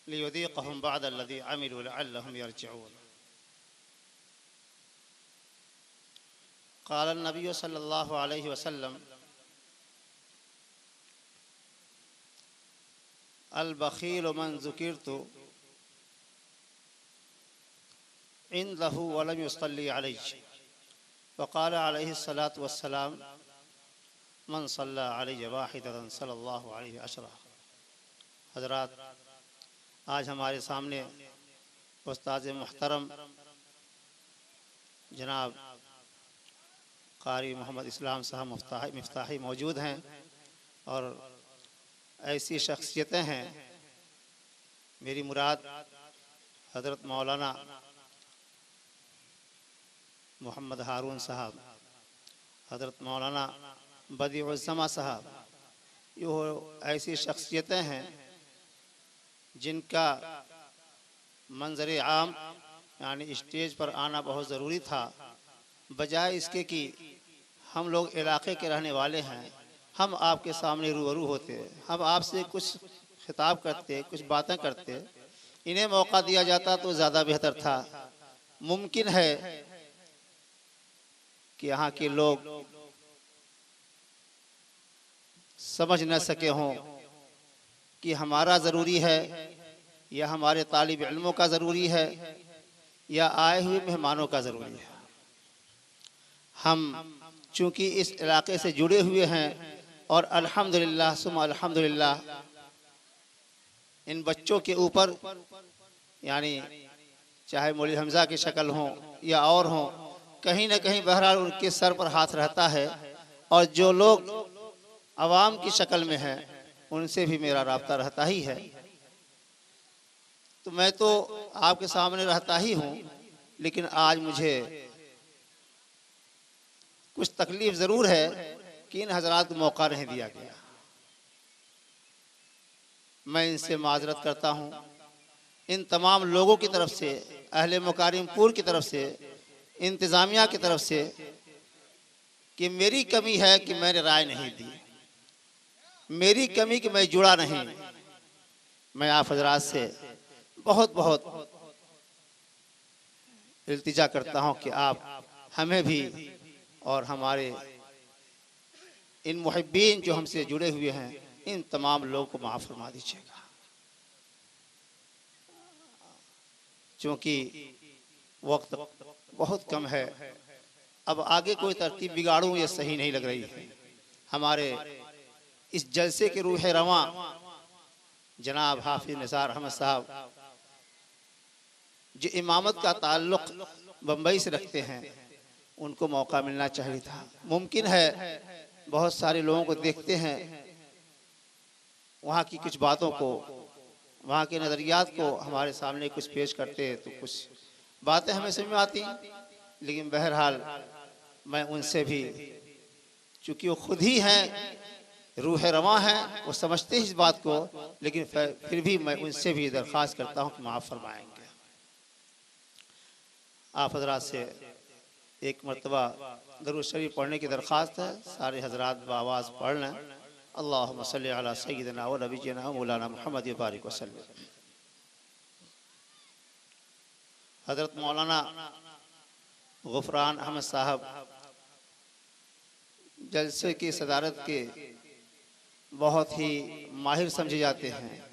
लियुज़ीक़हुम बअदल्लज़ी अमिलू लअल्लहुम यरजिऊन। क़ाल अन्नबिय्यु सल्लल्लाहु अलैहि वसल्लम अल बख़ीलु मन ज़ुकिरतु इंदहु व लम युसल्ली अलैहि व क़ाल अलैहिस्सलातु वस्सलाम मन सल्ला अलैहि वाहिदतन सल्लल्लाहु अलैहि अशरा। हज़रात, आज हमारे सामने उस्ताद मुहतरम जनाब कारी मोहम्मद इस्लाम साहब मिफ्ताही मौजूद हैं और ऐसी शख्सियतें हैं। मेरी मुराद हज़रत मौलाना मोहम्मद हारून साहब, हज़रत मौलाना बदीउज़्ज़मा साहब, ये ऐसी शख्सियतें हैं जिनका मंजर आम यानी स्टेज पर आना बहुत ज़रूरी था। बजाय इसके कि हम लोग इलाके के रहने वाले हैं, हम आपके सामने रूबरू होते, हम आपसे कुछ खिताब करते, कुछ बातें करते, इन्हें मौका दिया जाता तो ज़्यादा बेहतर था। मुमकिन है कि यहाँ के लोग समझ न सके हों कि हमारा ज़रूरी है या हमारे तालिब इल्मों का ज़रूरी है या आए हुए मेहमानों का ज़रूरी है। हम चूँकि इस इलाके से जुड़े हुए हैं और अल्हम्दुलिल्लाह सुम्मा अल्हम्दुलिल्लाह इन बच्चों के ऊपर यानी चाहे मौलवी हमज़ा की शक्ल हों या और हों, कहीं न कहीं बहरहाल उनके सर पर हाथ रहता है और जो लोग अवाम की शक्ल में हैं उनसे भी मेरा राब्ता रहता ही है। तो मैं तो आपके सामने रहता ही हूँ, लेकिन आज मुझे कुछ तकलीफ़ ज़रूर है कि इन हज़रात को मौका नहीं दिया गया। मैं इनसे माज़रत करता हूँ, इन तमाम लोगों की तरफ से, अहले मुकारिमपुर की तरफ से, इंतज़ामिया की तरफ से, कि मेरी कमी है कि मैंने राय नहीं दी, मेरी कमी कि मैं जुड़ा नहीं। मैं आप हज़रात से बहुत बहुत इल्तिजा करता हूँ कि आप हमें भी और हमारे इन मुहिब्बीन जो हमसे जुड़े हुए हैं, इन तमाम लोगों को माफ़ फरमा दीजिएगा। क्योंकि वक्त बहुत कम है, अब आगे कोई तरतीब बिगाड़ूं ये सही नहीं लग रही है। हमारे इस जलसे के रूह रवां जनाब हाफिज निसार अहमद साहब जो इमामत का ताल्लुक़ बम्बई से रखते हैं, उनको मौका मिलना चाहिए था। मुमकिन है बहुत सारे लोगों को देखते हैं, वहाँ की कुछ बातों को, वहाँ के नज़रियात को हमारे सामने कुछ पेश करते हैं तो कुछ बातें हमें समझ में आती, लेकिन बहरहाल मैं उनसे भी, चूँकि वो खुद ही हैं, रूह रवां हैं, वो समझते हैं इस बात को, लेकिन फिर भी मैं उनसे भी दरख्वास्त करता हूँ कि माफ़ फरमाएंगे। आप हज़रात से एक मरतबा दरूद शरीफ पढ़ने की दरख्वास्त है। सारे हज़रात बावाज़ पढ़ लें। अल्लाहुम्मा सल्ली अला सय्यिदिना व नबिय्यिना मौलाना मुहम्मद व बारिक वसल्लम। हज़रत मौलाना गुफ़रान अहमद साहब जलसे की सदारत के बहुत ही माहिर समझे जाते हैं।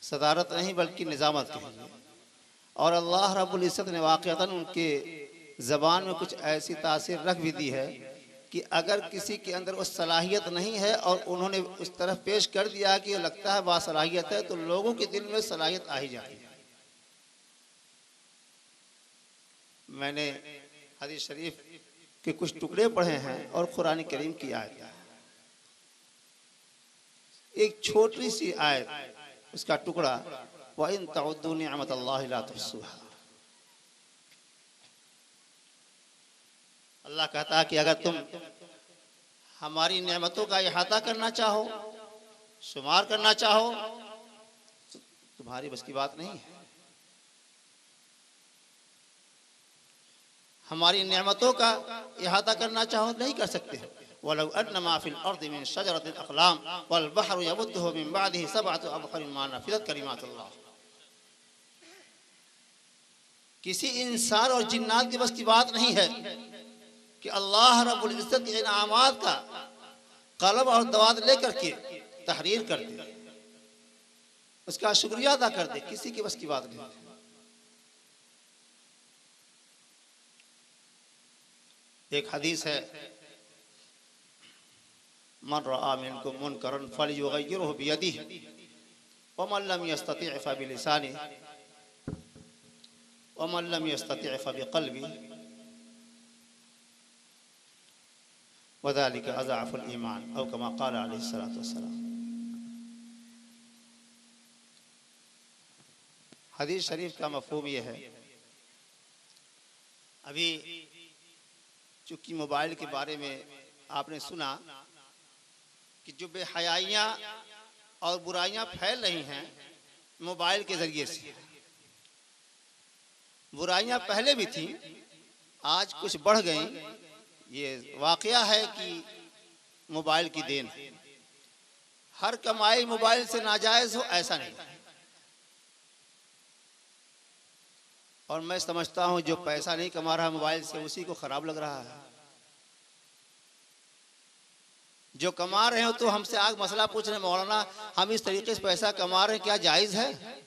सदारत नहीं बल्कि निज़ामत की, और अल्लाह रब्बुल इज़्ज़त ने वाक़अतन उनके ज़बान में कुछ ऐसी तासीर रख भी दी है कि अगर किसी के अंदर वो सलाहियत नहीं है और उन्होंने उस तरफ पेश कर दिया कि लगता है बासलाहियत है, तो लोगों के दिल में सलाहियत आ ही जाती है। मैंने हदीस शरीफ के कुछ टुकड़े पढ़े हैं और कुरान करीम की आयत है, एक छोटी सी आयत, उसका टुकड़ा, व इन तउद्दू निअमतल्लाहि ला तुहसूहा। अल्लाह कहता है कि अगर तुम हमारी नेमतों का इहाता करना चाहो, शुमार करना चाहो, तो तुम्हारी बस की बात नहीं है। हमारी नेमतों का इहाता करना चाहो नहीं कर सकते। वलौ अन्नमा फिल अर्दि मिन शजरतिन अक़लाम वल बहरु यमुद्दुहु मिन बअदिही सबअतु अबहुरिन मा नफ़िज़त कलिमातुल्लाह। किसी इंसान और जिन्नात की बस की बात नहीं है कि अल्लाह रब्बुल इज़्ज़त के इनामात का कलब और दवात लेकर के तहरीर कर दे, उसका शुक्रिया अदा कर दे, किसी की बस की बात नहीं। एक हदीस है, मन रआ मिनकुम मुनकरन फलयुग़य्यिरहु बियदिही वमन लम यस्तति' फबिलिसानिही वमन लम यस्तति' फबिक़ल्बिही वज़ालिका अज़अफ़ुल ईमान औ कमा क़ाल अलैहिस्सलातु वस्सलाम। हदीस शरीफ का मफ़हूम ये है, अभी चूँकि मोबाइल के बारे में आपने सुना कि जो बेहयाइयाँ और बुराइयाँ फैल रही हैं मोबाइल के ज़रिए से। बुराइयाँ पहले भी थीं, आज कुछ बढ़ गई। ये वाक़या है कि मोबाइल की देन है। हर कमाई मोबाइल से नाजायज़ हो ऐसा नहीं, और मैं समझता हूँ जो पैसा नहीं कमा रहा मोबाइल से उसी को ख़राब लग रहा है। जो कमा रहे हो तो हमसे आग मसला पूछ रहे, मौलाना हम इस तरीके से पैसा कमा रहे हैं, क्या जायज़ है?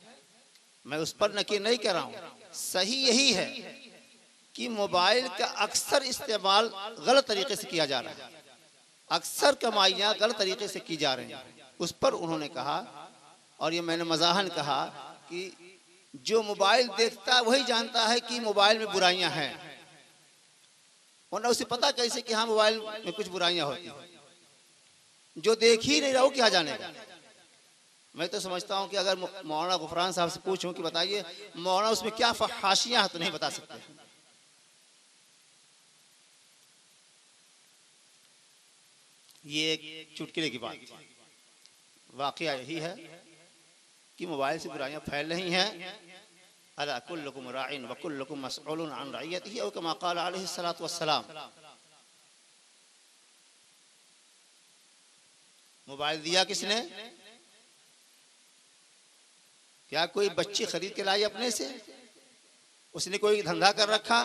मैं उस पर नकीर नहीं कर रहा हूँ। सही यही है कि मोबाइल का अक्सर इस्तेमाल गलत तरीके से किया जा रहा है, अक्सर कमाइयाँ गलत तरीके से की जा रही हैं। उस पर उन्होंने कहा, और ये मैंने मज़ाहन कहा, कि जो मोबाइल देखता है वही जानता है कि मोबाइल में बुराइयां हैं, वरना उसे पता कैसे कि हाँ मोबाइल में कुछ बुराइयां होती हैं। जो देख ही नहीं रहा हो क्या जानेगा। मैं तो समझता हूँ कि अगर मौलाना गुफरान साहब से पूछूं कि बताइए मौलाना उसमें क्या फहाशियां हैं, तो नहीं बता सकते। ये एक चुटकुले की बात, वाकया यही है कि मोबाइल से बुराइयां फैल रही हैं। अला कुल्लुकुम राइन व कुल्लुकुम मसऊलुन अन रइयतिही औ कमा क़ाल अलैहिस्सलातु वस्सलाम। मोबाइल दिया किसने? क्या कोई बच्ची खरीद के लाई अपने से? उसने कोई धंधा कर रखा,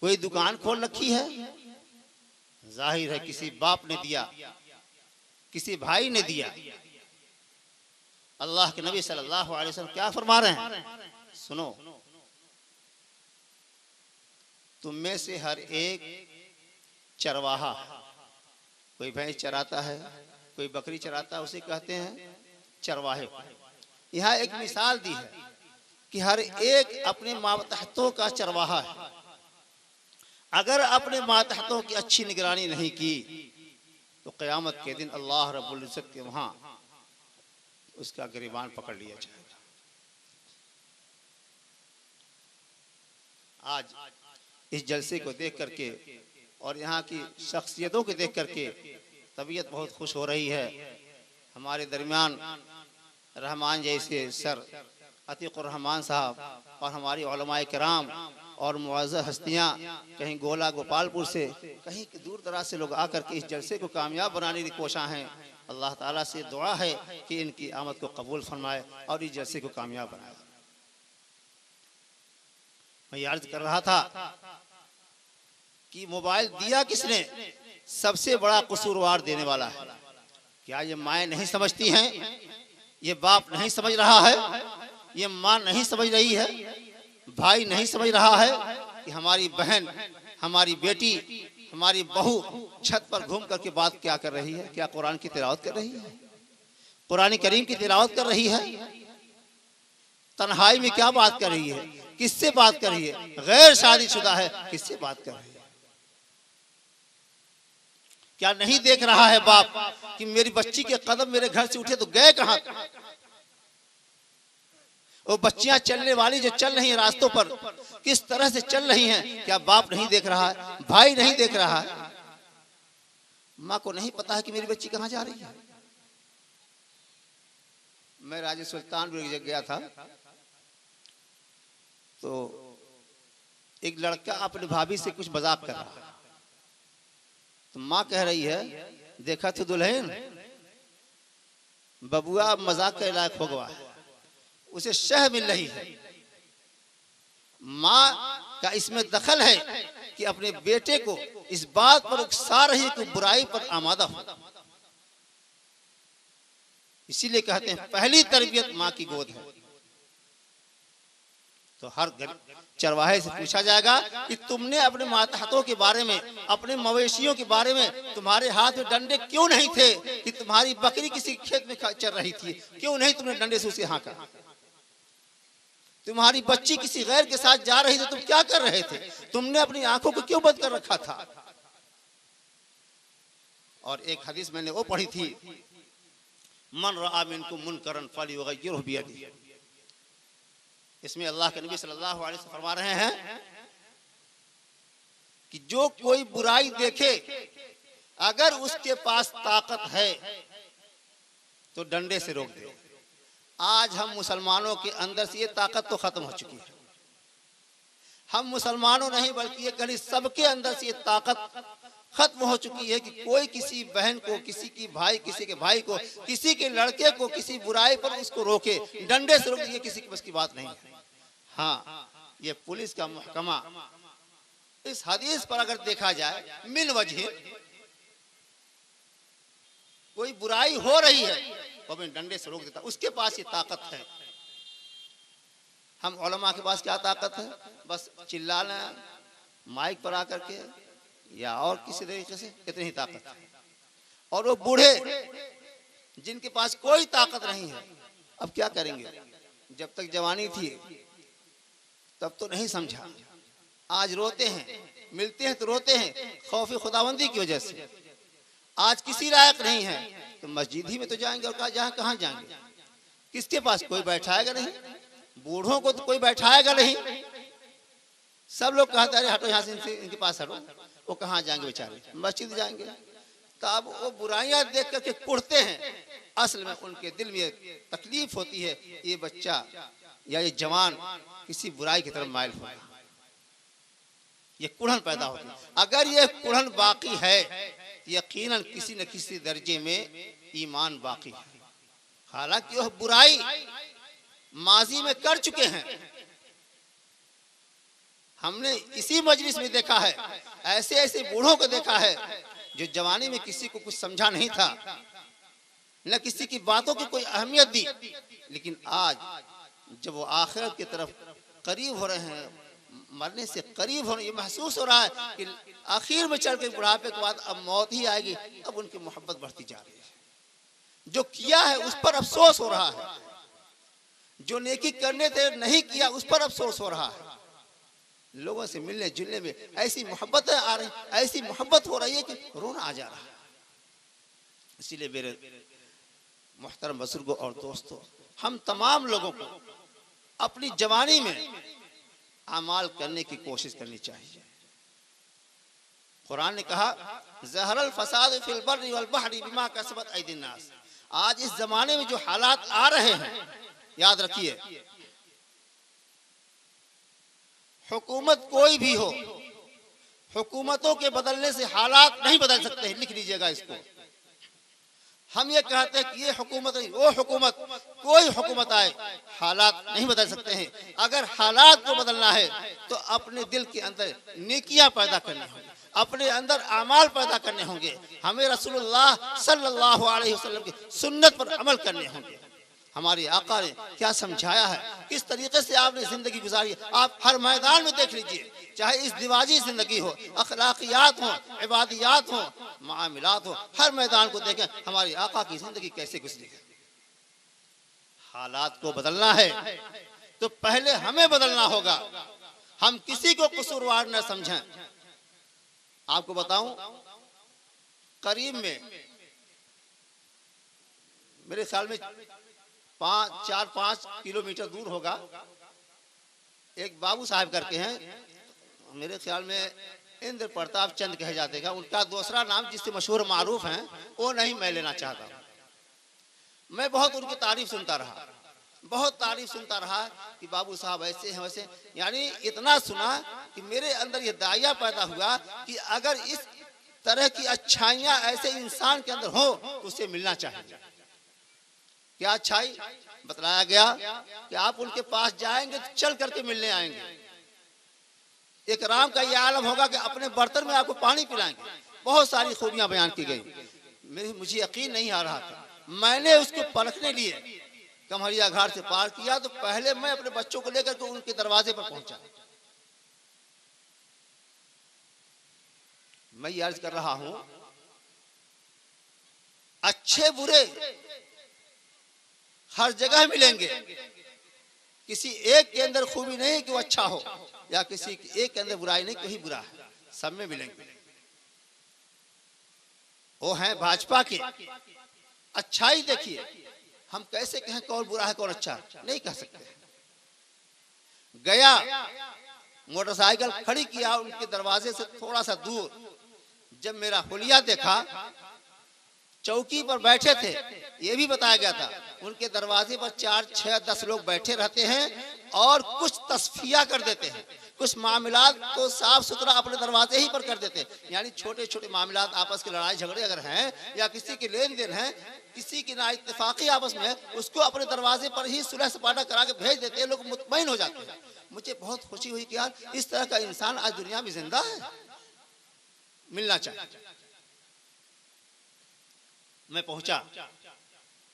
कोई दुकान खोल रखी है? जाहिर है किसी बाप ने दिया, किसी भाई ने दिया। अल्लाह के नबी सल्लल्लाहु अलैहि वसल्लम क्या फरमा रहे हैं, सुनो। तुम में से हर एक चरवाहा, कोई भैंस चराता है, कोई बकरी चराता है, उसे कहते हैं चरवाहे। यहाँ एक मिसाल दी है कि हर एक अपने मातहतों का चरवाहा है। अगर अपने मातहतों की अच्छी निगरानी नहीं की तो क़यामत के दिन अल्लाह रब्बुल इज़्ज़त के वहाँ उसका गिरबान पकड़ लिया जाएगा। आज इस जलसे को देख करके और यहाँ की शख्सियतों को देख करके तबीयत बहुत खुश हो रही है। हमारे दरमियान रहमान जैसे सर अतीकुर रहमान साहब और हमारी उलमाए किराम और मुअज़्ज़ज़ हस्तियाँ कहीं गोला गोपालपुर से, कहीं दूर दराज से लोग आकर के इस जलसे को कामयाब बनाने की कोशिश हैं। अल्लाह ताला से दुआ है कि इनकी आमद को कबूल फरमाए और इस जलसे को कामयाब बनाए। मैं अर्ज कर रहा था कि मोबाइल दिया किसने? सबसे बड़ा कसूरवार देने वाला है। क्या ये माएँ नहीं समझती हैं? ये बाप नहीं समझ रहा है? ये माँ नहीं समझ रही है? भाई नहीं समझ रहा है कि हमारी बहन, हमारी बेटी, हमारी बहू छत पर घूम करके बात क्या कर रही है? क्या कुरान की तिलावत कर रही है? कुरान करीम की तिलावत कर रही है? तन्हाई में क्या बात कर रही है? किससे बात कर रही है? गैर शादीशुदा है, किससे बात कर रही है? क्या नहीं देख रहा है बाप कि मेरी बच्ची के कदम मेरे घर से उठे तो गए कहां? वो बच्चियां चलने वाली जो चल रही हैं रास्तों पर, किस तरह से चल रही हैं, क्या बाप नहीं देख रहा है? भाई नहीं देख रहा है? माँ को नहीं पता है कि मेरी बच्ची कहाँ जा रही है? मैं राजे सुल्तानपुर एक जगह गया था, तो एक लड़का अपनी भाभी से कुछ मजाक कर रहा है। तो माँ कह रही है, देखा तो दुल्हन, बबुआ मजाक के लायक हो गया, उसे शह मिल रही है। माँ का इसमें दखल है कि अपने बेटे को इस बात पर उकसा रही कि बुराई पर आमादा हो। इसीलिए कहते हैं पहली तरबियत माँ की गोद है। तो हर चरवाहे से पूछा जाएगा कि तुमने अपने मातहतों के बारे में, अपने मवेशियों के बारे में, तुम्हारे हाथ में डंडे क्यों नहीं थे कि तुम्हारी बकरी किसी खेत में चर रही थी, क्यों नहीं तुमने डंडे से उसे हाँका? तुम्हारी बच्ची किसी गैर के साथ जा रही थी, तुम क्या कर रहे थे? तुमने अपनी आंखों को क्यों बंद कर रखा था? और एक हदीस मैंने वो पढ़ी थी, मन रआ मिनकुम मुनकरन फलयुगय्यिरहु बियदिही। इसमें अल्लाह के नबी सल्लल्लाहु अलैहि वसल्लम फरमा रहे हैं कि जो कोई बुराई देखे, अगर उसके पास ताकत है तो डंडे से रोक दे। आज हम मुसलमानों के अंदर से ये ताकत तो खत्म हो चुकी है। हम मुसलमानों नहीं बल्कि ये कहीं सबके अंदर से ये ताकत खत्म हो चुकी है कि कोई किसी बहन को, किसी की भाई, किसी के भाई को, किसी के लड़के को किसी बुराई पर उसको रोके, डंडे से रोक, ये किसी की बस की बात नहीं है। हाँ, ये पुलिस का महकमा इस हदीस पर अगर देखा जाए, मिन वजह कोई बुराई हो रही है तो अपने डंडे से रोक देता, उसके पास ये ताकत है। हम उलमा के पास क्या ताकत है? बस चिल्लाना माइक पर आकर के या और किसी तरीके से, कितनी ही ताकत है। और वो बूढ़े जिनके पास कोई ताकत नहीं है, अब क्या करेंगे? जब तक जवानी थी तब तो नहीं समझा, आज रोते हैं, मिलते हैं तो रोते हैं खौफ खुदाबंदी की वजह से। आज किसी लायक नहीं है तो मस्जिद ही में तो जाएंगे, और कहाँ जाएंगे? किसके पास कोई बैठाएगा नहीं, बूढ़ों को तो कोई बैठाएगा नहीं। सब लोग कहते हैं हटो यहाँ से, इनके पास हटो, वो कहाँ जाएंगे बेचारे? मस्जिद जाएंगे। तब वो बुराइयां देख करके कुढ़ते हैं। असल में उनके दिल में तकलीफ होती है, ये बच्चा या ये जवान किसी बुराई की तरफ माइल हुआ, ये कुढ़न पैदा होती है। अगर ये कुढ़न बाकी है, यकीनन किसी न किसी दर्जे में ईमान बाकी है। हालांकि वह बुराई माजी में कर चुके हैं। हमने इसी मजलिस में देखा है, ऐसे ऐसे बूढ़ों को देखा है जो जवानी में किसी को कुछ समझा नहीं था, न किसी की बातों की कोई अहमियत दी, लेकिन आज जब वो आखिरत की तरफ करीब हो रहे हैं, मरने से करीब होने, ये महसूस हो रहा है कि आखिर में चल के बुढ़ापे के बाद अब मौत ही आएगी, अब उनकी मोहब्बत बढ़ती जा रही है। जो किया है उस पर अफसोस हो रहा है, जो नेकी करने थे नहीं किया उस पर अफसोस हो रहा है। लोगों से मिलने जुलने में ऐसी मोहब्बतें आ रही, ऐसी मोहब्बत हो रही है कि रोना आ जा रहा है। इसीलिए मेरे मोहतरम बुजुर्गों और दोस्तों, हम तमाम लोगों को अपनी जवानी में अमाल करने की कोशिश करनी चाहिए। कुरान ने कहा, ज़हरल फसाद फिल बर्रि वल बहरी बिमा कसबत ऐदिन नास। आज इस जमाने में जो हालात आ रहे हैं, याद रखिए, हुकूमत कोई भी हो, हुकूमतों के बदलने से हालात नहीं बदल सकते। लिख लीजिएगा इसको। हम ये कहते हैं कि ये हुकूमत नहीं, वो हुकूमत, कोई हुकूमत आए, हालात नहीं बदल सकते हैं। अगर हालात को बदलना है तो अपने दिल के अंदर नेकियां पैदा करनी होंगी, अपने अंदर आमाल पैदा करने होंगे। हमें रसूलुल्लाह सल्लल्लाहु अलैहि वसल्लम की सुन्नत पर अमल करने होंगे। हमारे आका ने क्या समझाया है, किस तरीके से आपने जिंदगी गुजारी, आप हर मैदान में देख लीजिए, चाहे इस दिवाजी जिंदगी हो, अखलाकियात हो, इबादियात हो, मामलात हो, हर मैदान को देखें, हमारी आका की जिंदगी कैसे गुजरी है। हालात को बदलना है तो पहले हमें बदलना होगा। हम किसी को कसूरवार न समझें। आपको बताऊं, करीब में मेरे ख्याल में 4-5 किलोमीटर दूर होगा, एक बाबू साहब करके हैं, मेरे ख्याल में इंद्र प्रताप चंद कहे जाते हैं। उनका दूसरा नाम जिससे मशहूर मारूफ हैं वो नहीं मैं लेना चाहता। मैं बहुत उनकी तारीफ सुनता रहा, बहुत तारीफ सुनता रहा कि बाबू साहब ऐसे हैं वैसे, यानी इतना सुना कि मेरे अंदर ये दाया पैदा हुआ कि अगर इस तरह की अच्छाइयां ऐसे इंसान के अंदर हो तो उसे मिलना चाहिए। क्या अच्छाई बतलाया गया कि आप उनके पास जाएंगे तो चल करके मिलने आएंगे। इकराम का यह आलम होगा कि अपने बर्तन में आपको पानी पिलाएंगे। बहुत सारी खूबियां बयान की गई। मुझे यकीन नहीं आ रहा था। मैंने उसको परखने लिए कमरिया घाट से पार किया तो पहले मैं अपने बच्चों को लेकर के उनके दरवाजे पर पहुंचा। मैं ये अर्ज कर रहा हूं, अच्छे बुरे हर जगह मिलेंगे। किसी एक के अंदर खूबी नहीं कि वो अच्छा हो, या किसी एक के अंदर बुराई नहीं कि वही बुरा है, सब में मिलेंगे। वो हैं भाजपा के। अच्छाई देखिए, हम कैसे कहें कौन बुरा है कौन अच्छा, नहीं कह सकते। गया मोटरसाइकिल खड़ी किया उनके दरवाजे से थोड़ा सा दूर, जब मेरा हुलिया देखा, चौकी पर बैठे थे, ये भी बताया गया था उनके दरवाजे पर 4, 6, 10 लोग बैठे रहते हैं और कुछ तस्फिया कर देते हैं, कुछ मामलात को साफ सुथरा अपने दरवाजे ही पर कर देते हैं। यानी छोटे छोटे मामलात, आपस की लड़ाई झगड़े अगर हैं या किसी के लेन देन है, किसी की ना इत्तेफाकी आपस में है, उसको अपने दरवाजे पर ही सुलह सपाटा करा के भेज देते हैं, लोग मुतमईन हो जाते हैं। मुझे बहुत खुशी हुई कि यार इस तरह का इंसान आज दुनिया में जिंदा है, मिलना चाहिए। मैं पहुंचा,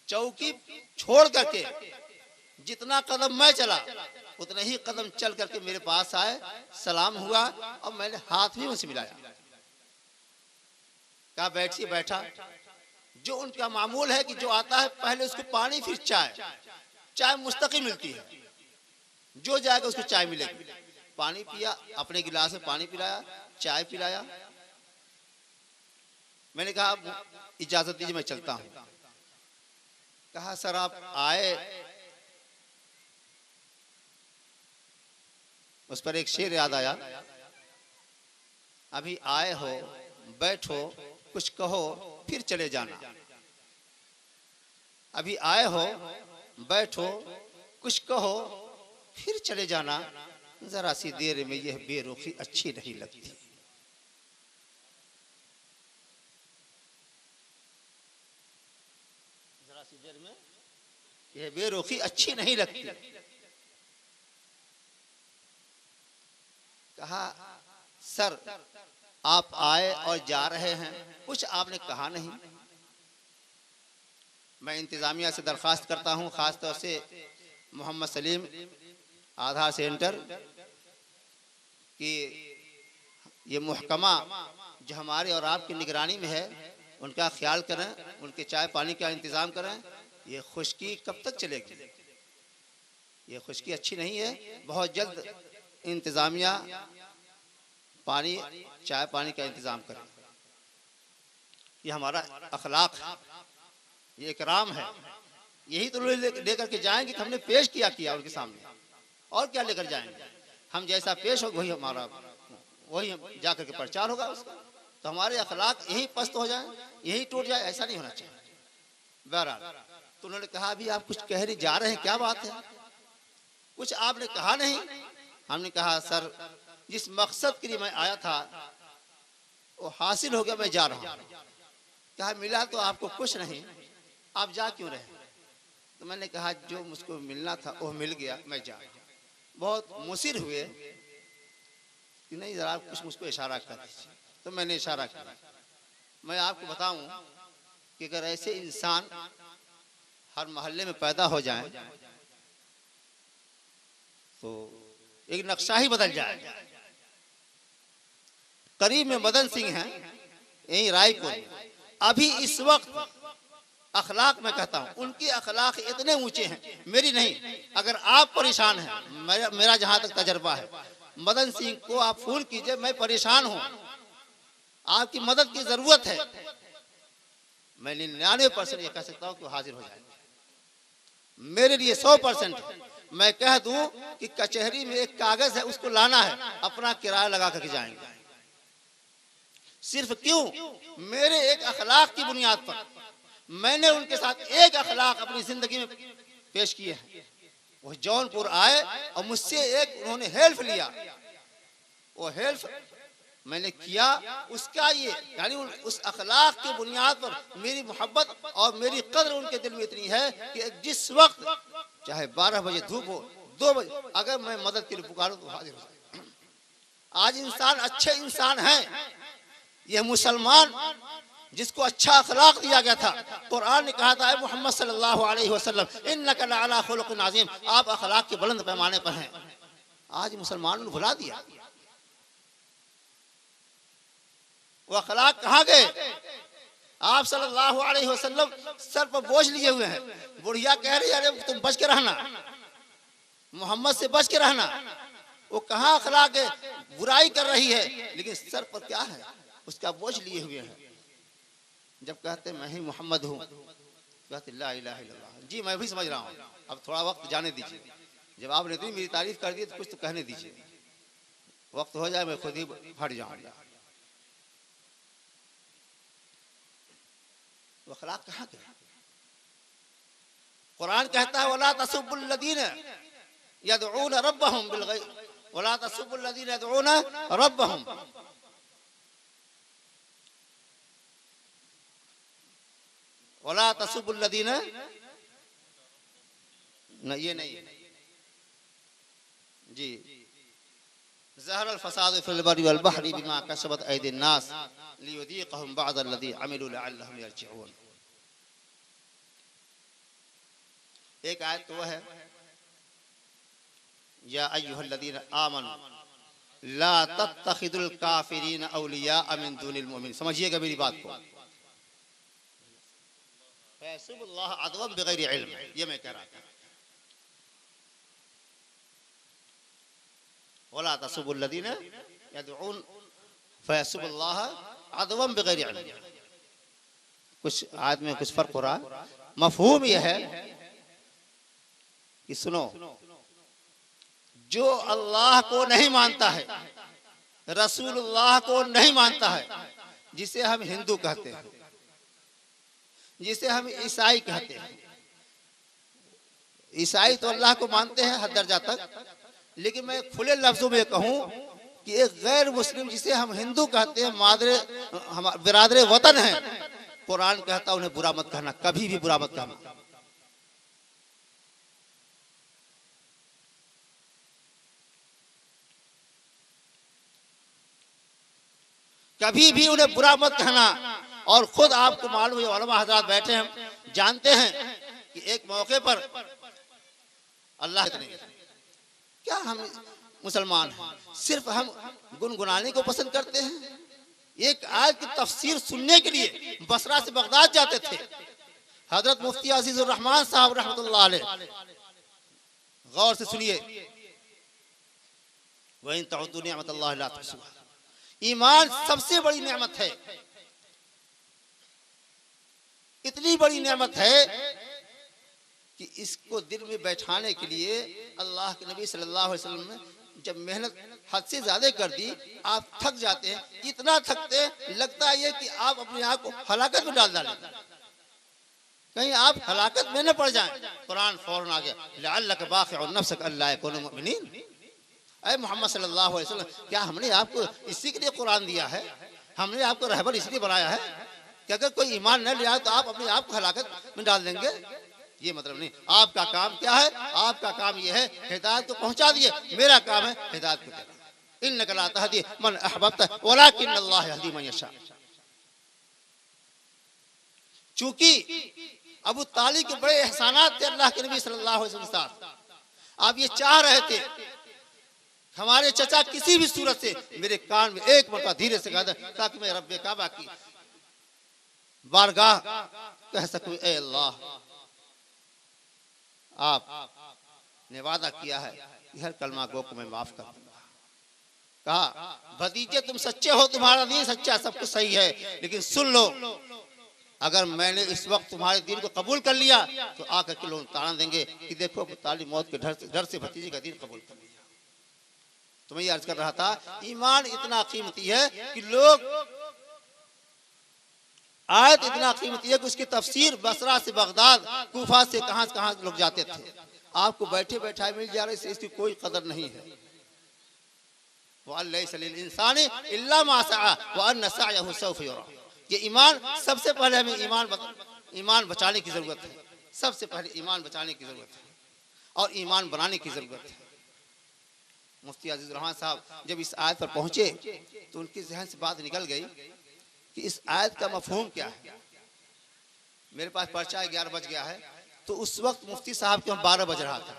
चौकी छोड़ करके जितना कदम मैं चला उतने ही कदम चल करके मेरे पास आए, सलाम हुआ और मैंने हाथ भी उनसे मिलाया। कहा बैठिए, बैठा। जो उनका मामूल है कि जो आता है पहले उसको पानी फिर चाय, चाय मुस्तकिल मिलती है, जो जाएगा उसको चाय मिलेगी। पानी पिया, अपने गिलास में पानी पिलाया, चाय पिलाया। मैंने कहा इजाजत दीजिए मैं चलता हूं। कहा सर आप आए, उस पर एक शेर याद आया, अभी आए हो बैठो कुछ कहो फिर चले जाना। अभी आए हो बैठो कुछ कहो फिर चले जाना, जरा सी देर में यह बेरुखी अच्छी नहीं लगती। जरा सी देर में यह बेरुखी अच्छी नहीं लगती। कहा सर आप आए और जा रहे हैं, कुछ आपने कहा नहीं। मैं इंतजामिया से दरख्वास्त करता हूं, खास तौर से मोहम्मद सलीम आधार सेंटर, कि ये महकमा जो हमारे और आपकी निगरानी में है उनका ख्याल करें, उनके चाय पानी का इंतज़ाम करें। ये खुश्की कब तक चलेगी? ये खुश्की अच्छी नहीं है। बहुत जल्द इंतज़ामिया पानी चाय पानी का इंतज़ाम करें। ये हमारा अखलाक है, ये इकराम है। यही तो लेकर के जाएंगे कि हमने पेश किया उनके सामने, और क्या लेकर जाएंगे? हम जैसा पेश हो वही हमारा, वही जाकर के प्रचार होगा उसका। तो हमारे अखलाक यही पस्त हो जाए, यही टूट जाए, ऐसा नहीं होना चाहिए। बहरहाल तो उन्होंने कहा अभी आप कुछ कह रहे जा रहे हैं, क्या बात है? कुछ आपने कहा नहीं। हमने कहा सर जिस मकसद के लिए मैं आया था वो हासिल हो गया, मैं जा रहा हूँ। कहा मिला तो आपको कुछ नहीं, आप जा क्यों रहे? तो मैंने कहा जो मुझको मिलना था वो मिल गया, मैं जा। बहुत मुसिर हुए कि नहीं जरा कुछ मुझको इशारा कर दीजिए। तो मैंने इशारा किया। मैं आपको बताऊं कि अगर ऐसे इंसान हर मोहल्ले में पैदा हो जाएं तो एक नक्शा ही बदल जाए। करीब में मदन सिंह हैं यही रायपुर, अभी इस वक्त अखलाक में कहता हूँ उनके अखलाक इतने ऊंचे हैं, मेरी नहीं। अगर आप परेशान हैं, मेरा जहां तक तजर्बा है, मदन सिंह को आप फोन कीजिए, मैं परेशान हूं, आपकी मदद की जरूरत है। मैं 99% ये कह सकता हूं कि हाजिर हो जाए। मेरे लिए 100% मैं कह दूं कि कचहरी में एक कागज है उसको लाना है, अपना किराया लगा करके जाएंगे। सिर्फ क्यों? मेरे एक अखलाक की बुनियाद पर मैंने उनके साथ एक अखलाक अपनी जिंदगी में पेश किए हैं। वो जौनपुर आए और मुझसे एक उन्होंने हेल्प लिया। वो हेल्प मैंने किया उसका ये, यानी उस अखलाक की बुनियाद पर मेरी मोहब्बत और मेरी कद्र उनके दिल में इतनी है कि जिस वक्त चाहे 12 बजे धूप हो, 2 बजे, अगर मैं मदद के लिए पुकारूं तो हाजिर हो जाए। आज इंसान अच्छे इंसान हैं, यह मुसलमान जिसको अच्छा अखलाक दिया गया था। कुरान ने कहा था मोहम्मद सल्लल्लाहु अलैहि वसल्लम इन्नका लअला खुलुक़िन अज़ीम, आप अखलाक के बुलंद पैमाने पर हैं। आज मुसलमानों ने भुला दिया। वो अखलाक कहाँ गए? आप सल्लल्लाहु अलैहि वसल्लम सर पर बोझ लिए हुए हैं, बुढ़िया कह रही है अरे तुम बच के रहना, मोहम्मद से बच के रहना। वो कहाँ अखलाक है, बुराई कर रही है, लेकिन सर पर क्या है, उसका बोझ लिए हुए हैं। जब कहते मैं ही मोहम्मद हूँ, कहते ला इलाहा इल्लल्लाह, जी मैं भी समझ रहा हूँ, अब थोड़ा वक्त जाने दीजिए। जब आपने इतनी मेरी तारीफ कर दी तो कुछ तो कहने दीजिए, वक्त हो जाए मैं खुद ही फट जाऊंगा। वो अखलाक कहाँ गए? कुरान कहता है वला तसुब्बुल लदीना यदऊन रब्बहुम बिल गैब, वला तसुब्बुल लदीना यदऊन रब्बहुम, वला तसुब्बुल लदीना, नहीं ये नहीं जी, ज़हरल फ़साद फ़िल बर्रि वल बहरि बिमा कसबत ऐदिन नास लियुज़ीक़हुम बअद अल्लज़ी अमिलू लअल्लहुम यरजिऊन। एक आयत तो है या अय्युहल्लज़ीना आमनू ला तत्तखिदुल काफ़िरीन औलिया मिन दुनिल मुमिनीन। समझिएगा मेरी बात को, फयसुबुल्लाह अदवन बिगैरि इल्म, ये मैं कह रहा था। वला तसुब्बुल लदीना यदऊन फयसुबुल्लाह अदवन बिगैरि इल्म। कुछ आयत में कुछ फर्क हो रहा है। मफहूम यह है कि सुनो, जो अल्लाह को नहीं मानता है, रसूलुल्लाह को नहीं मानता है, जिसे हम हिंदू कहते हैं, जिसे हम ईसाई कहते हैं। ईसाई तो अल्लाह को मानते हैं हद दर्जा तक, लेकिन मैं खुले लफ्जों में कहूं कि एक गैर मुस्लिम जिसे हम हिंदू कहते हैं, बिरादरे वतन है, कुरान कहता उन्हें बुरा मत कहना, कभी भी बुरा मत कहना। कभी भी उन्हें बुरा मत कहना। और खुद आपको मालूम है, उलमा हज़रात बैठे हैं, जानते हैं कि एक मौके पर अल्लाह ने, क्या हम मुसलमान हैं, सिर्फ हम गुनगुनाने को पसंद करते हैं। एक आयत की तफसीर सुनने के लिए बसरा से बगदाद जाते थे हजरत मुफ्ती अजीजुर रहमान साहब रहमतुल्लाह अलैह। गौर से सुनिए, व इन तउद्दू निअमतल्लाह ला तुहसूहा। ईमान सबसे बड़ी नेमत है, इतनी बड़ी नेमत है कि इसको दिल में बैठाने के लिए अल्लाह के नबी सल्लल्लाहु अलैहि वसल्लम ने जब मेहनत हद से ज्यादा कर दी, आप थक जाते हैं, इतना थकते लगता है कि आप अपने आप को हलाकत में डाल डालें, कहीं आप हलाकत में न पड़ जाएं। कुरान फौरन आ गया, लअल्लक बाखिउन नफ्सक अल्ला यकूनु मुमिनीन। ऐ मोहम्मद सल्लल्लाहु अलैहि वसल्लम, क्या हमने आपको इसी के लिए कुरान दिया है? हमने आपको रहबर इसलिए बनाया है कि अगर कोई ईमान न ले आए तो आप अपने आप को हलाकत में डाल देंगे? ये मतलब नहीं। आपका काम क्या है? आपका काम ये है हिदायत को पहुंचा दिए, मेरा काम है हिदायत को देना। इन्नका ला तहदी मन अहबब्ता वलाकिन्नल्लाह यहदी मन यशा। चूंकि अबू तालिब के बड़े एहसानात थे अल्लाह के नबी सल्लल्लाहु अलैहि वसल्लम के साथ, आप ये चाह रहे थे हमारे चचा किसी भी सूरत से मेरे कान में एक मरतबा धीरे से कहा दे, ताकि मैं रब्बे काबा की बारगाह कह सकूं, ए अल्लाह, आपने वादा किया है कि हर कलमा गो को मैं माफ कर दूंगा। कहा भतीजे तुम सच्चे हो, तुम्हारा दीन सच्चा, सब कुछ सही है, लेकिन सुन लो, अगर मैंने इस वक्त तुम्हारे दीन को कबूल कर लिया तो आकर के लोग ताना देंगे कि देखो अबू तालिब मौत के डर से भतीजे का दीन कबूल कर लिया। तो मैं ये अर्ज कर रहा था, ईमान इतना कीमती है कि लोग, आयत इतना कीमती है कि उसकी तफसीर बसरा से बगदाद, कूफा से कहां लोग जाते थे। आपको बैठे बैठाए मिल जा रहे, इसकी कोई कदर नहीं है। वलैसा लिल इंसानी इल्ला मा सआ व अन्न सअयहु सौफ युरा। ये ईमान, सबसे पहले हमें ईमान बचाने की जरूरत है। सबसे पहले ईमान बचाने की जरूरत है और ईमान बनाने की जरूरत है। मुफ्ती अजीजुर रहमान साहब जब इस आयत पर पहुंचे तो उनके जहन से बात निकल गई कि इस आयत का मफहूम क्या है। मेरे पास पर्चा 11 बज गया है, तो उस वक्त मुफ्ती साहब के 12 बज रहा था।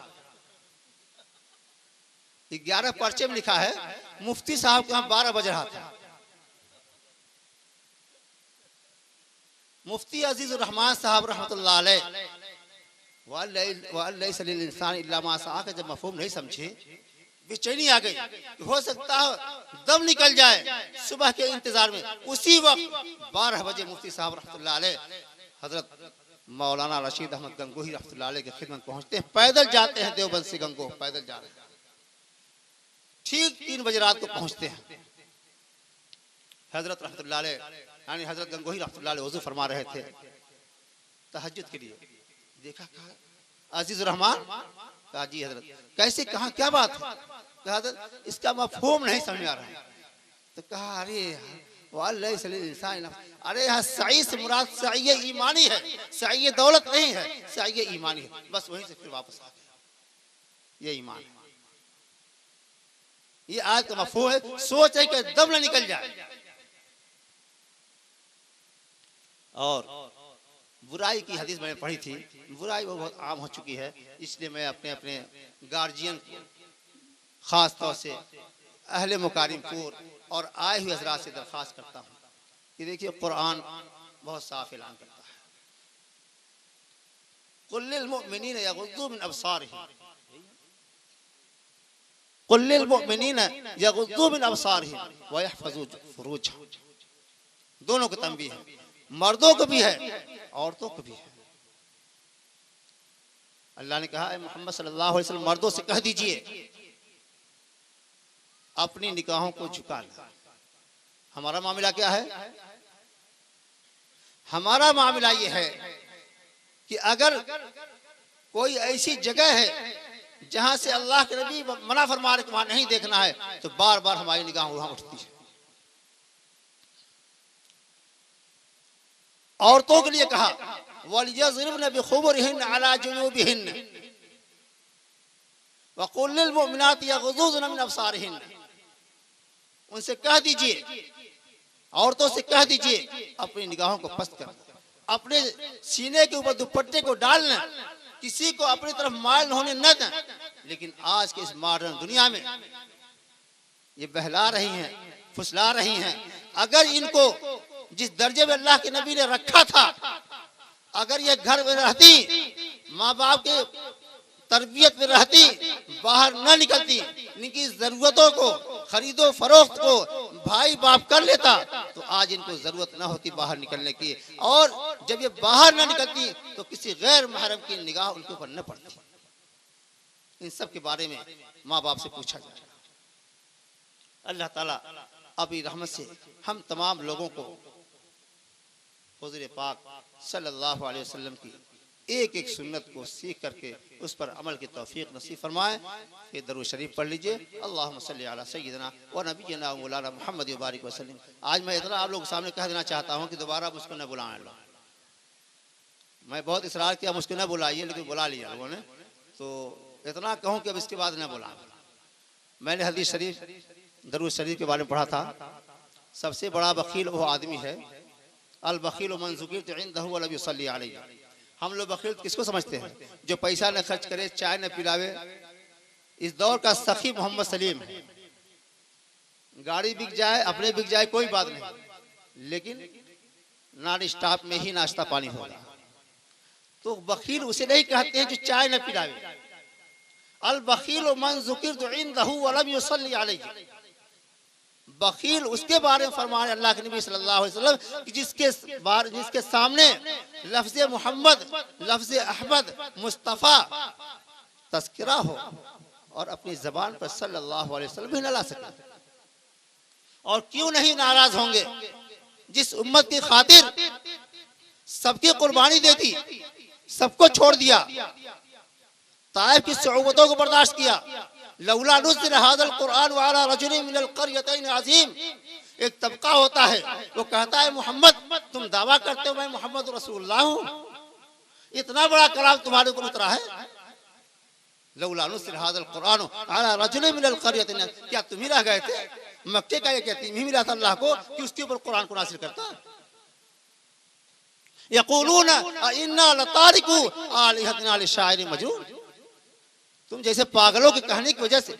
11 पर्चे में लिखा है, मुफ्ती साहब के 12 बज रहा था। मुफ्ती अजीजुर रहमान साहब रहमतुल्लाह अलैह वलैसा लिल इंसानी इल्ला मा सआ का जब मफहूम नहीं समझे, बेचैनी आ गई। हो सकता है दम निकल जाए सुबह के इंतजार में। उसी वक्त 12 बजे मुफ्ती साहब रहमतुल्लाह अलैह हजरत मौलाना रशीद अहमद गंगोही रहमतुल्लाह अलैह की खिदमत पहुंचते हैं। पैदल जाते हैं, देवबंद से गंगोह पैदल जा रहे हैं। ठीक 3 बजे रात को पहुंचते हैं। हजरत रहमतुल्लाह अलैह यानी हजरत गंगोही रहमतुल्लाह अलैह वज़ू फरमा रहे थे तहज्जुद के लिए। देखा, कहा अजीज रहमान, कहा जी हजरत, कैसे, कहा क्या बात है? कहा हजरत इसका मफहूम नहीं समझ आ रहा है। तो कहा अरे वलैसा लिल इंसानी, अरे यहाँ सही से मुराद सही ईमानी है, सही दौलत नहीं है, सही ईमानी है। बस वहीं से फिर वापस आ गया। ये ईमान है, ये आयत का मफहूम है। सोच है कि दम न निकल जाए। और बुराई की हदीस मैंने पढ़ी थी, बुराई वो बहुत आम हो चुकी है, इसलिए मैं अपने अपने गार्जियन खास तौर से अहले मुकारिमपुर और आए हुए हजरात से दरख्वास्त करता हूँ कि देखिए कुरान बहुत साफ ऐलान करता है, कुल लिल मुमिनीन यगुद्दू मिन अबसारिहिम, कुल लिल मुमिनीन यगुद्दू मिन अबसारिहिम व यहफज़ू फुरूजहम। दोनों को तंबीह है, मर्दों को भी है, औरतों को भी है। अल्लाह ने कहा मोहम्मद सल्लल्लाहु अलैहि वसल्लम मर्दों से कह दीजिए अपनी निगाहों को झुका लो। हमारा मामला क्या है? हमारा मामला ये है कि अगर कोई ऐसी जगह है जहां से अल्लाह के नबी मना फरमा रहे वहां नहीं देखना है, तो बार बार हमारी निगाह वहां उठती है। औरतों के लिए कहा वलियज़रिबन बिखुमुरिहिन अला जुनूबिहिन वक़ुल लिल मुमिनाति यग़ुज़्ज़ुन मिन अबसारिहिन। उनसे कह दीजिए, औरतों से कह दीजिए अपनी निगाहों को पस्त कर, अपने सीने के ऊपर दुपट्टे को डालना, किसी को अपनी तरफ माइल होने न दें। लेकिन आज के इस मॉडर्न दुनिया में ये बहला रही हैं, फुसला रही हैं। अगर इनको जिस दर्जे में अल्लाह के नबी ने रखा था, अगर ये घर में रहती, माँ बाप के तरबियत में रहती, बाहर न निकलती, इनकी जरूरतों को खरीदो फरोख्त को भाई बाप कर लेता, तो आज इनको जरूरत न होती बाहर निकलने की। और जब ये बाहर न निकलती तो किसी गैर महरम की निगाह उनके ऊपर न पड़ती। इन सब के बारे में माँ बाप से पूछा जाए। अल्लाह ताला अपनी रहमत से हम तमाम लोगों को हुज़ूर पाक सल्लल्लाहु अलैहि वसल्लम की एक एक सुन्नत को सीख करके उस पर अमल की तौफीक नसीब फरमाए। ये दरूद शरीफ पढ़ लीजिए, अल्लाहुम्मा सल्ली अला सय्यिदना व नबिय्यिना मौलाना मुहम्मद व बारिक वसल्लम। आज मैं इतना आप लोगों के सामने कह देना चाहता हूँ कि दोबारा मुझको न बुलाएं लोग। मैं बहुत इसरार किया मुझको न बुलाइए, लेकिन बुला लिया लोगों ने, तो इतना कहूँ कि अब इसके बाद न बुला। मैंने हदीस शरीफ दरूद शरीफ के बारे में पढ़ा था, सबसे बड़ा बखील वो आदमी है अल बखील मन ज़ुकिरतु इंदहु व लम युसल्ली अलैहि। हम लोग बखील किसको समझते हैं? जो पैसा न खर्च करे, चाय न पिलावे। इस दौर का सखी मोहम्मद सलीम है। गाड़ी बिक जाए, अपने बिक जाए, कोई बात नहीं, लेकिन नॉन स्टॉप में ही नाश्ता पानी होगा। तो बखील उसे नहीं कहते हैं जो चाय न पिलावे। अल बखील मन ज़ुकिरतु इंदहु व लम युसल्ली अलैहि। बखील उसके बारे में फरमाया अल्लाह के नबी सल्लल्लाहु अलैहि वसल्लम कि जिसके सामने लफ्ज़ मोहम्मद, लफ्ज़ अहमद, मुस्तफ़ा तस्करा हो और अपनी ज़बान पर सल्लल्लाहु अलैहि वसल्लम भी न ला सके। और क्यों नहीं नाराज होंगे? जिस उम्मत की खातिर सबकी कुर्बानी दे दी, सबको छोड़ दिया, ताइफ की सऊबतों को बर्दाश्त किया, लौला नुज़िल हाज़ल कुरान अला रजुलिन मिनल क़रयतैन अज़ीम। एक तबका होता है वो कहता है मोहम्मद तुम दावा करते हो मैं मोहम्मद रसूलुल्लाह हूँ, इतना बड़ा कलाम तुम्हारे ऊपर उतरा है। लौला नुज़िल हाज़ल कुरान अला रजुलिन मिनल क़रयतैन, क्या तुम ही रह गए थे? मक्के का एक यतीम ही मिला था अल्लाह को कि उसके ऊपर कुरान को नाज़िल करता। यक़ूलून इन्ना लतारिकू आलिहतना लिशाइरिन मजनून। तुम जैसे पागलों के कहने की वजह से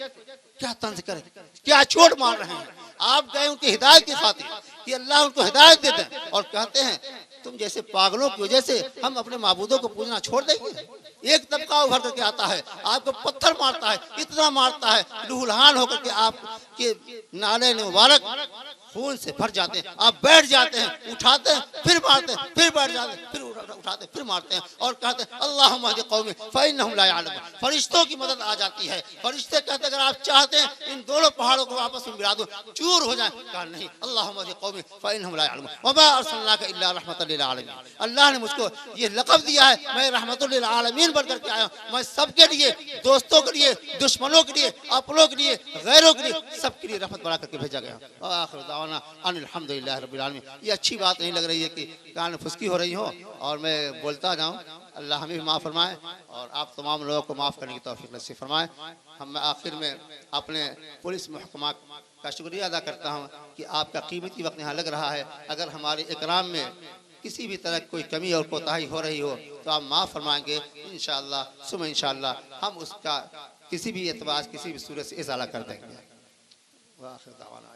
क्या तंज करें, क्या चोट मार रहे हैं। आप गए उनकी हिदायत की खातिर कि अल्लाह उनको हिदायत दे दें और कहते हैं तुम जैसे पागलों की वजह से हम अपने माबूदों को पूजना छोड़ देंगे। एक तबका उभर करके आता है आपको पत्थर मारता है, इतना मारता है लहूलुहान होकर के आपके नाले मुबारक खून से भर जाते हैं। आप बैठ जाते हैं, उठाते हैं, फिर मारते हैं, फिर बैठ जाते हैं, फिर उठाते हैं, फिर मारते हैं और कहते हैं अल्लाहुम्मा हदी कौमी फ़इन्नहुम ला यअलमून। फरिश्तों की मदद आ जाती है। फरिश्ते कहते हैं अगर आप चाहते हैं इन दोनों पहाड़ों को आपस में मिला दो, चूर हो जाए। कहा नहीं, अल्लाहुम्मा हदी कौमी फ़इन्नहुम ला यअलमून वमा अर्सलनाका इल्ला रहमतल लिल आलमीन। अल्लाह ने मुझको ये लक़ब दिया है, मैं रहमतुल लिल आलमीन बनकर के आया हूं। मैं सबके लिए, दोस्तों के लिए, दुश्मनों के लिए, अपनों के लिए, गैरों के लिए, सबके लिए रहमत बना करके भेजा गया। आखिर दावाना अल्हम्दुलिल्लाह रब्बिल आलमीन। ये अच्छी बात नहीं लग रही है कि कान फुसकी हो रही हो और मैं बोलता जाऊं। अल्लाह हमें भी माफ़ फरमाए और आप तमाम लोगों को माफ़ करने की तौफीक नसीब फरमाए। हम आखिर में अपने पुलिस महकमा का शुक्रिया अदा करता हूं कि आपका कीमती वक्त यहाँ लग रहा है। अगर हमारे इकराम में किसी भी तरह कोई कमी और कोताही हो रही हो तो आप माफ़ फरमाएंगे इंशाअल्लाह। सुबह इंशाअल्लाह हम उसका किसी भी एतबार किसी भी सूरत से इज़ाला कर देंगे। वाखिर दावाना।